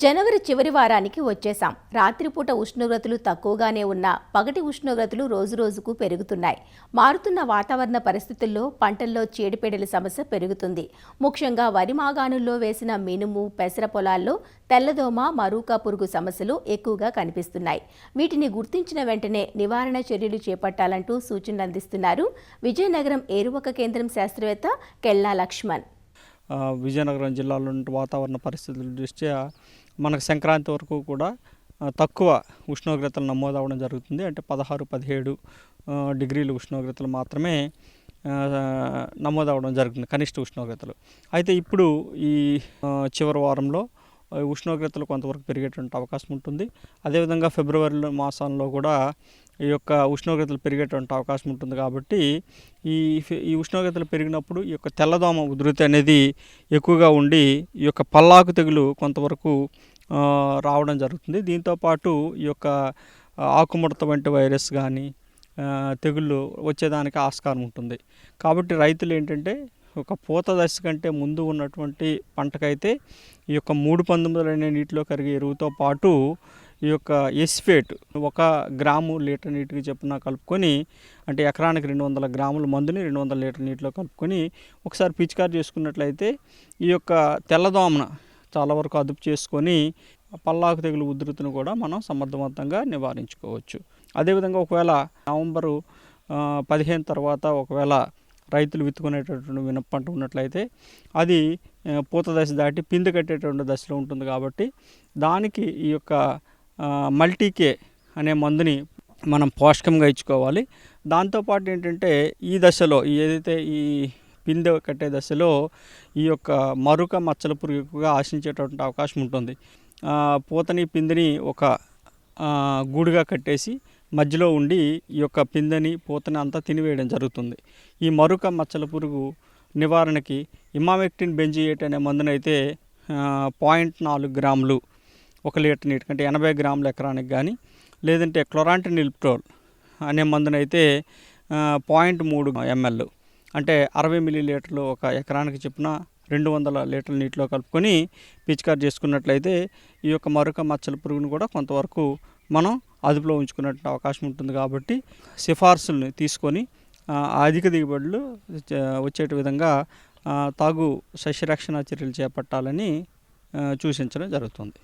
జనవరి చివరి వారానికి వచ్చేశాం. రాత్రిపూట ఉష్ణోగ్రతలు తక్కువగానే ఉన్నా పగటి ఉష్ణోగ్రతలు రోజురోజుకు పెరుగుతున్నాయి. మారుతున్న వాతావరణ పరిస్థితుల్లో పంటల్లో చీడపీడల సమస్య పెరుగుతుంది. ముఖ్యంగా వరి మాగాణుల్లో వేసిన మినుము, పెసర పొలాల్లో తెల్లదోమ, మరూక పురుగు సమస్యలు ఎక్కువగా కనిపిస్తున్నాయి. వీటిని గుర్తించిన వెంటనే నివారణ చర్యలు చేపట్టాలంటూ సూచనలు అందిస్తున్నారు విజయనగరం ఏరువాక కేంద్రం శాస్త్రవేత్త కెల్లా లక్ష్మణ్. విజయనగరం జిల్లాలో వాతావరణ పరిస్థితుల దృష్ట్యా మనకు సంక్రాంతి వరకు కూడా తక్కువ ఉష్ణోగ్రతలు నమోదవడం జరుగుతుంది. అంటే 16-17 డిగ్రీల ఉష్ణోగ్రతలు మాత్రమే నమోదవడం జరుగుతుంది, కనిష్ట ఉష్ణోగ్రతలు. అయితే ఇప్పుడు ఈ చివరి వారంలో ఉష్ణోగ్రతలు కొంతవరకు పెరిగేటువంటి అవకాశం ఉంటుంది. అదేవిధంగా ఫిబ్రవరి మాసంలో కూడా ఈ యొక్క ఉష్ణోగ్రతలు పెరిగేటువంటి అవకాశం ఉంటుంది. కాబట్టి ఈ ఉష్ణోగ్రతలు పెరిగినప్పుడు ఈ యొక్క తెల్లదోమ ఉధృతి అనేది ఎక్కువగా ఉండి ఈ యొక్క పల్లాకు తెగులు కొంతవరకు రావడం జరుగుతుంది. దీంతోపాటు ఈ యొక్క ఆకుముడత వంటి వైరస్ కానీ తెగుళ్ళు వచ్చేదానికి ఆస్కారం ఉంటుంది. కాబట్టి రైతులు ఏంటంటే ఒక పూత దశ కంటే ముందు ఉన్నటువంటి పంటకైతే ఈ యొక్క 3/19 అనే నీటిలో కరిగే ఎరువుతో పాటు ఈ యొక్క ఎస్ఫేట్ 1 గ్రాము లీటర్ నీటికి చొప్పున కలుపుకొని, అంటే ఎకరానికి 200 గ్రాముల మందుని 200 లీటర్ నీటిలో కలుపుకొని ఒకసారి పిచికారి చేసుకున్నట్లయితే ఈ యొక్క తెల్లదోమను చాలా వరకు అదుపు చేసుకొని పల్లాకు తెగులు ఉధృతిని కూడా మనం సమర్థవంతంగా నివారించుకోవచ్చు. అదేవిధంగా ఒకవేళ నవంబరు 15 తర్వాత ఒకవేళ రైతులు విత్తుకునేటటువంటి మినప పంట ఉన్నట్లయితే అది పూత దశ దాటి పిండి కట్టేటువంటి దశలో ఉంటుంది. కాబట్టి దానికి ఈ యొక్క మల్టీకే అనే మందుని మనం పోషకంగా ఇచ్చుకోవాలి. దాంతోపాటు ఏంటంటే ఈ దశలో ఏదైతే ఈ పిందె కట్టే దశలో ఈ యొక్క మరుక మచ్చల పురుగు ఎక్కువగా ఆశించేటటువంటి అవకాశం ఉంటుంది. పూతని పిందిని ఒక గూడుగా కట్టేసి మధ్యలో ఉండి ఈ యొక్క పిందెని పూతని అంతా తినివేయడం జరుగుతుంది. ఈ మరుక మచ్చల పురుగు నివారణకి ఇమామెక్టిన్ బెంజియేట్ అనే మందునైతే 0.4 గ్రాములు 1 లీటర్ నీటి కంటే 80 గ్రాముల ఎకరానికి కానీ, లేదంటే క్లోరాంటినిల్ప్రోల్ అనే మందునైతే 0.3 ml అంటే 60 మిల్లీలీటర్లు ఒక ఎకరానికి చొప్పున 200 లీటర్ల నీటిలో కలుపుకొని పిచికారి చేసుకున్నట్లయితే ఈ యొక్క మరొక మచ్చల పురుగును కూడా కొంతవరకు మనం అదుపులో ఉంచుకునే అవకాశం ఉంటుంది. కాబట్టి సిఫార్సుల్ని తీసుకొని అధిక దిగుబడులు వచ్చేట విధంగా తాగు సస్యరక్షణ చర్యలు చేపట్టాలని సూచించడం జరుగుతుంది.